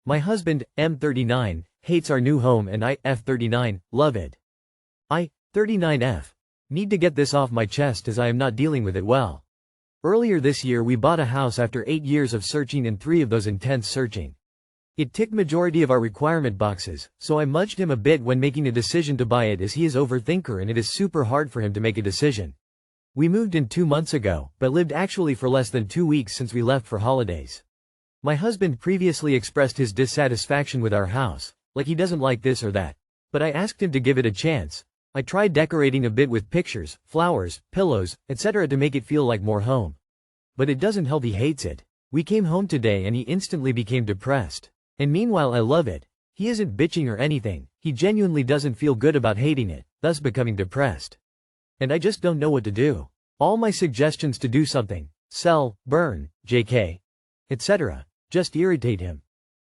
My husband, M39, hates our new home and I, F39, love it. I, 39F, need to get this off my chest as I am not dealing with it well. Earlier this year we bought a house after 8 years of searching and 3 of those intense searching. It ticked majority of our requirement boxes, so I mudged him a bit when making a decision to buy it as he is overthinker and it is super hard for him to make a decision. We moved in 2 months ago, but lived actually for less than 2 weeks since we left for holidays. My husband previously expressed his dissatisfaction with our house, like he doesn't like this or that. But I asked him to give it a chance. I tried decorating a bit with pictures, flowers, pillows, etc. to make it feel like more home. But it doesn't help, he hates it. We came home today and he instantly became depressed. And meanwhile I love it. He isn't bitching or anything, he genuinely doesn't feel good about hating it, thus becoming depressed. And I just don't know what to do. All my suggestions to do something, sell, burn, JK, etc. just irritate him.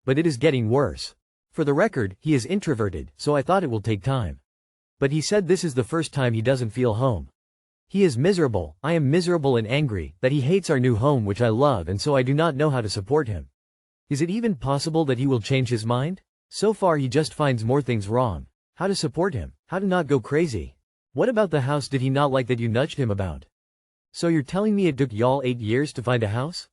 But it is getting worse. For the record, he is introverted, so I thought it will take time. But he said this is the first time he doesn't feel home. He is miserable, I am miserable and angry, that he hates our new home which I love, and so I do not know how to support him. Is it even possible that he will change his mind? So far he just finds more things wrong. How to support him? How to not go crazy? What about the house did he not like that you nudged him about? So you're telling me it took y'all 8 years to find a house?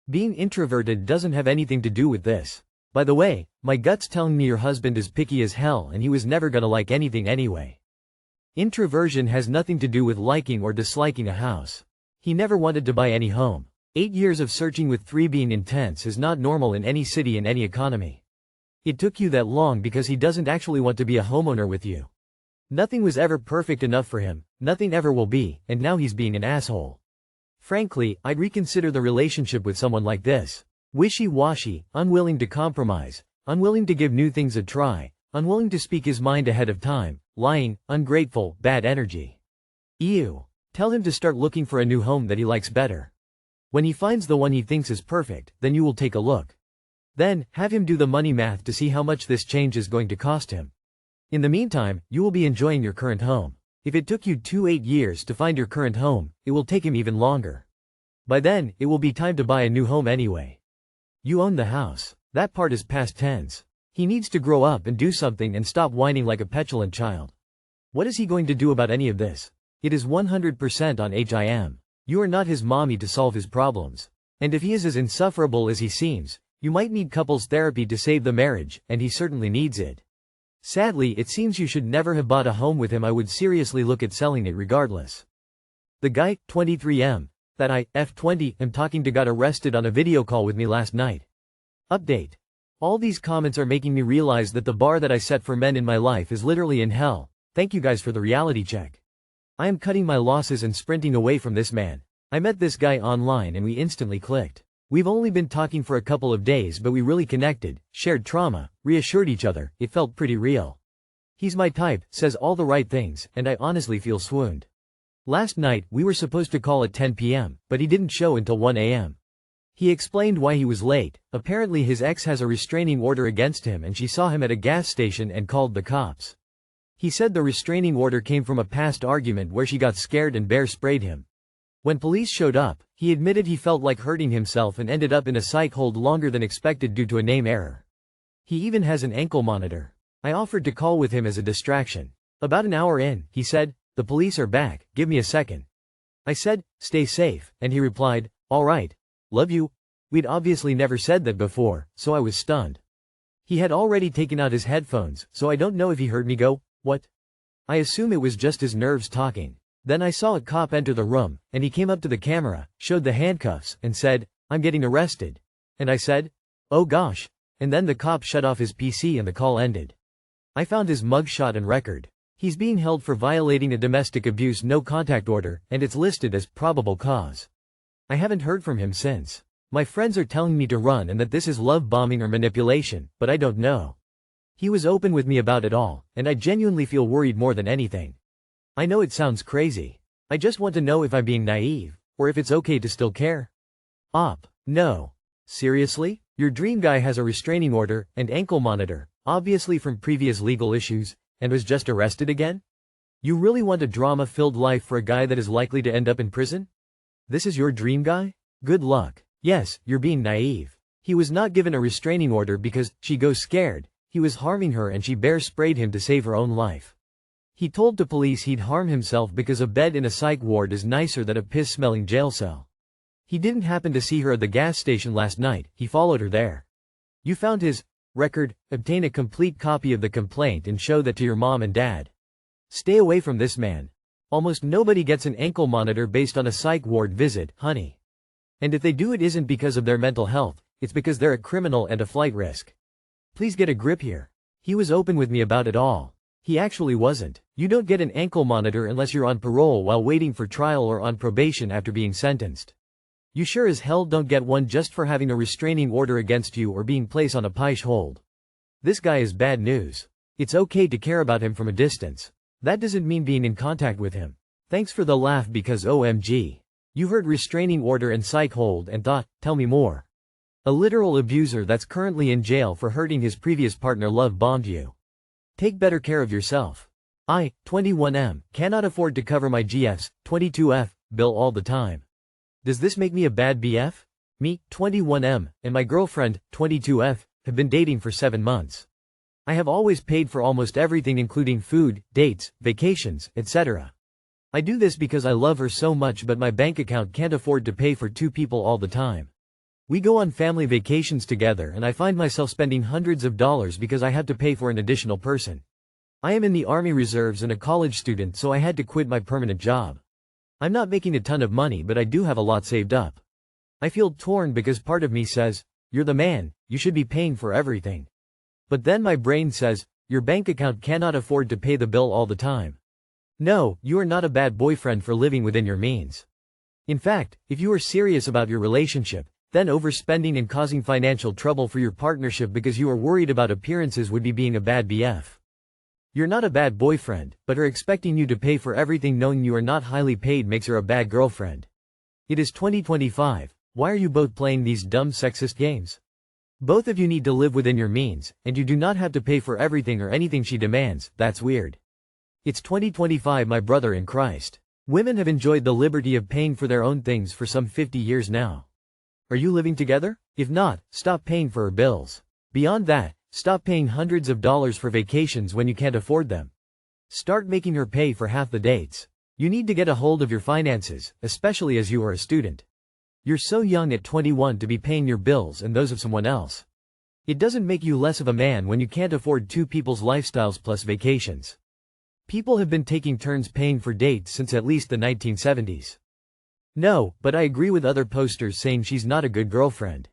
Being introverted doesn't have anything to do with this. By the way, my gut's telling me your husband is picky as hell and he was never gonna like anything anyway. Introversion has nothing to do with liking or disliking a house. He never wanted to buy any home. 8 years of searching with 3 being intense is not normal in any city in any economy. It took you that long because he doesn't actually want to be a homeowner with you. Nothing was ever perfect enough for him, nothing ever will be, and now he's being an asshole. Frankly, I'd reconsider the relationship with someone like this. Wishy-washy, unwilling to compromise, unwilling to give new things a try, unwilling to speak his mind ahead of time, lying, ungrateful, bad energy. Ew. Tell him to start looking for a new home that he likes better. When he finds the one he thinks is perfect, then you will take a look. Then, have him do the money math to see how much this change is going to cost him. In the meantime, you will be enjoying your current home. If it took you 8 years to find your current home, it will take him even longer. By then, it will be time to buy a new home anyway. You own the house. That part is past tense. He needs to grow up and do something and stop whining like a petulant child. What is he going to do about any of this? It is 100% on him. You are not his mommy to solve his problems. And if he is as insufferable as he seems, you might need couples therapy to save the marriage, and he certainly needs it. Sadly, it seems you should never have bought a home with him. I would seriously look at selling it regardless. The guy, 23M, that I, F20, am talking to got arrested on a video call with me last night. Update. All these comments are making me realize that the bar that I set for men in my life is literally in hell. Thank you guys for the reality check. I am cutting my losses and sprinting away from this man. I met this guy online and we instantly clicked. We've only been talking for a couple of days but we really connected, shared trauma, reassured each other, it felt pretty real. He's my type, says all the right things, and I honestly feel swooned. Last night, we were supposed to call at 10 p.m., but he didn't show until 1 a.m. He explained why he was late. Apparently his ex has a restraining order against him and she saw him at a gas station and called the cops. He said the restraining order came from a past argument where she got scared and bear sprayed him. When police showed up, he admitted he felt like hurting himself and ended up in a psych hold longer than expected due to a name error. He even has an ankle monitor. I offered to call with him as a distraction. About an hour in, he said, "The police are back, give me a second." I said, "Stay safe," and he replied, "All right. Love you." We'd obviously never said that before, so I was stunned. He had already taken out his headphones, so I don't know if he heard me go, "What?" I assume it was just his nerves talking. Then I saw a cop enter the room, and he came up to the camera, showed the handcuffs, and said, "I'm getting arrested." And I said, "Oh gosh." And then the cop shut off his PC and the call ended. I found his mugshot and record. He's being held for violating a domestic abuse no contact order, and it's listed as probable cause. I haven't heard from him since. My friends are telling me to run and that this is love bombing or manipulation, but I don't know. He was open with me about it all, and I genuinely feel worried more than anything. I know it sounds crazy. I just want to know if I'm being naive, or if it's okay to still care. No. Seriously? Your dream guy has a restraining order and ankle monitor, obviously from previous legal issues, and was just arrested again? You really want a drama-filled life for a guy that is likely to end up in prison? This is your dream guy? Good luck. Yes, you're being naive. He was not given a restraining order because she goes scared. He was harming her and she bear sprayed him to save her own life. He told to police he'd harm himself because a bed in a psych ward is nicer than a piss-smelling jail cell. He didn't happen to see her at the gas station last night, he followed her there. You found his record, obtain a complete copy of the complaint and show that to your mom and dad. Stay away from this man. Almost nobody gets an ankle monitor based on a psych ward visit, honey. And if they do, it isn't because of their mental health, it's because they're a criminal and a flight risk. Please get a grip here. He was open with me about it all. He actually wasn't. You don't get an ankle monitor unless you're on parole while waiting for trial or on probation after being sentenced. You sure as hell don't get one just for having a restraining order against you or being placed on a piche hold. This guy is bad news. It's okay to care about him from a distance. That doesn't mean being in contact with him. Thanks for the laugh because OMG. You heard restraining order and psych hold and thought, tell me more. A literal abuser that's currently in jail for hurting his previous partner love bombed you. Take better care of yourself. I, 21M, cannot afford to cover my GF's 22F bill all the time. Does this make me a bad BF? Me, 21M, and my girlfriend, 22F, have been dating for 7 months. I have always paid for almost everything including food, dates, vacations, etc. I do this because I love her so much but my bank account can't afford to pay for 2 people all the time. We go on family vacations together and I find myself spending hundreds of dollars because I have to pay for an additional person. I am in the Army Reserves and a college student, so I had to quit my permanent job. I'm not making a ton of money but I do have a lot saved up. I feel torn because part of me says, you're the man, you should be paying for everything. But then my brain says, your bank account cannot afford to pay the bill all the time. No, you are not a bad boyfriend for living within your means. In fact, if you are serious about your relationship, then overspending and causing financial trouble for your partnership because you are worried about appearances would be being a bad BF. You're not a bad boyfriend, but her expecting you to pay for everything knowing you are not highly paid makes her a bad girlfriend. It is 2025, why are you both playing these dumb sexist games? Both of you need to live within your means, and you do not have to pay for everything or anything she demands. That's weird. It's 2025, my brother in Christ. Women have enjoyed the liberty of paying for their own things for some 50 years now. Are you living together? If not, stop paying for her bills. Beyond that, stop paying hundreds of dollars for vacations when you can't afford them. Start making her pay for half the dates. You need to get a hold of your finances, especially as you are a student. You're so young at 21 to be paying your bills and those of someone else. It doesn't make you less of a man when you can't afford 2 people's lifestyles plus vacations. People have been taking turns paying for dates since at least the 1970s. No, but I agree with other posters saying she's not a good girlfriend.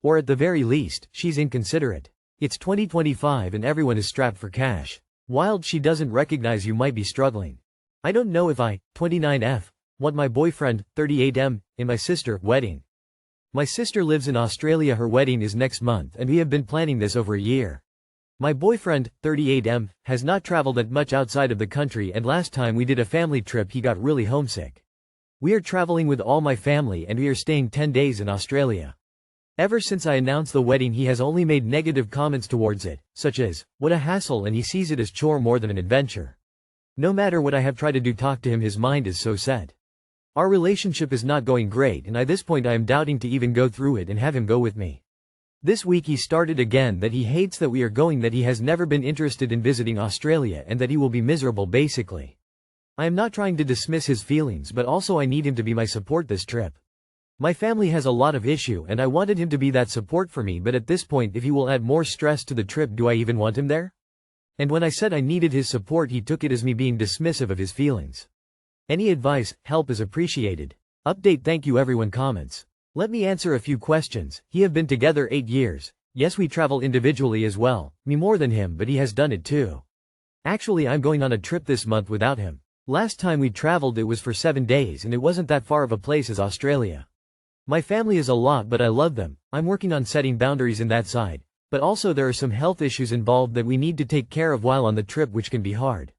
Or at the very least, she's inconsiderate. It's 2025 and everyone is strapped for cash. Wild she doesn't recognize you might be struggling. I don't know if I, 29F, want my boyfriend, 38M, in my sister wedding. My sister lives in Australia, her wedding is next month and we have been planning this over a year. My boyfriend, 38M, has not traveled that much outside of the country and last time we did a family trip he got really homesick. We are traveling with all my family and we are staying 10 days in Australia. Ever since I announced the wedding he has only made negative comments towards it, such as, what a hassle, and he sees it as chore more than an adventure. No matter what I have tried to do talk to him, his mind is so set. Our relationship is not going great and at this point I am doubting to even go through it and have him go with me. This week he started again that he hates that we are going, that he has never been interested in visiting Australia and that he will be miserable basically. I am not trying to dismiss his feelings but also I need him to be my support this trip. My family has a lot of issue and I wanted him to be that support for me, but at this point if he will add more stress to the trip, do I even want him there? And when I said I needed his support he took it as me being dismissive of his feelings. Any advice, help is appreciated. Update, thank you everyone. Comments. Let me answer a few questions. He have been together 8 years. Yes, we travel individually as well, me more than him, but he has done it too. Actually I'm going on a trip this month without him. Last time we traveled it was for 7 days and it wasn't that far of a place as Australia. My family is a lot but I love them. I'm working on setting boundaries in that side, but also there are some health issues involved that we need to take care of while on the trip, which can be hard.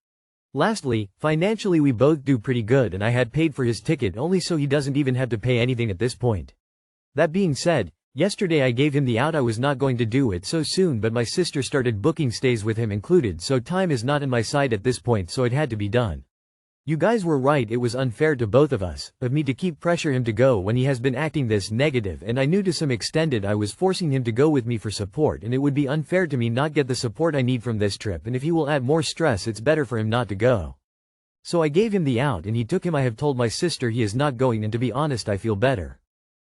Lastly, financially we both do pretty good and I had paid for his ticket only so he doesn't even have to pay anything at this point. That being said, yesterday I gave him the out. I was not going to do it so soon but my sister started booking stays with him included, so time is not in my side at this point, so it had to be done. You guys were right, it was unfair to both of us, of me to keep pressure him to go when he has been acting this negative, and I knew to some extent I was forcing him to go with me for support, and it would be unfair to me not get the support I need from this trip, and if he will add more stress it's better for him not to go. So I gave him the out and he took him. I have told my sister he is not going, and to be honest I feel better.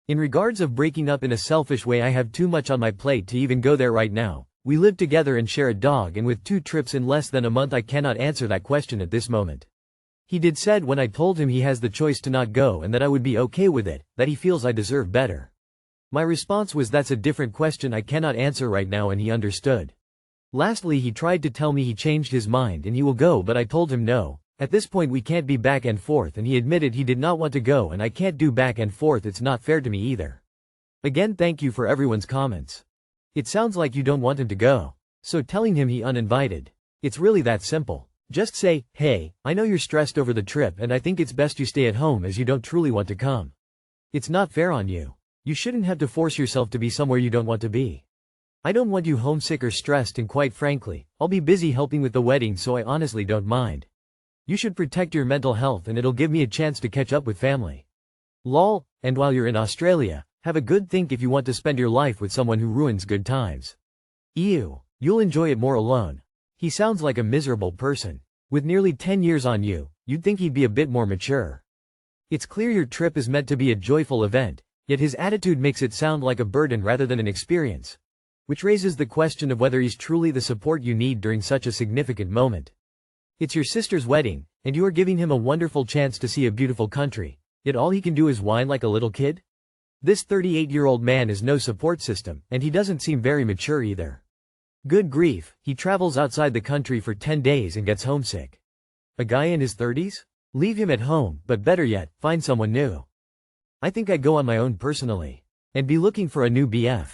In regards of breaking up in a selfish way, I have too much on my plate to even go there right now. We live together and share a dog, and with 2 trips in less than a month I cannot answer that question at this moment. He did said when I told him he has the choice to not go and that I would be okay with it, that he feels I deserve better. My response was that's a different question I cannot answer right now, and he understood. Lastly, he tried to tell me he changed his mind and he will go, but I told him no. At this point we can't be back and forth, and he admitted he did not want to go, and I can't do back and forth, it's not fair to me either. Again, thank you for everyone's comments. It sounds like you don't want him to go. So telling him he uninvited. It's really that simple. Just say, hey, I know you're stressed over the trip and I think it's best you stay at home as you don't truly want to come. It's not fair on you. You shouldn't have to force yourself to be somewhere you don't want to be. I don't want you homesick or stressed, and quite frankly, I'll be busy helping with the wedding, so I honestly don't mind. You should protect your mental health and it'll give me a chance to catch up with family. Lol, and while you're in Australia, have a good think if you want to spend your life with someone who ruins good times. Ew, you'll enjoy it more alone. He sounds like a miserable person. With nearly 10 years on you, you'd think he'd be a bit more mature. It's clear your trip is meant to be a joyful event, yet his attitude makes it sound like a burden rather than an experience. Which raises the question of whether he's truly the support you need during such a significant moment. It's your sister's wedding, and you are giving him a wonderful chance to see a beautiful country, yet all he can do is whine like a little kid? This 38-year-old man is no support system, and he doesn't seem very mature either. Good grief, he travels outside the country for 10 days and gets homesick. A guy in his 30s? Leave him at home, but better yet, find someone new. I think I'd go on my own personally. And be looking for a new BF.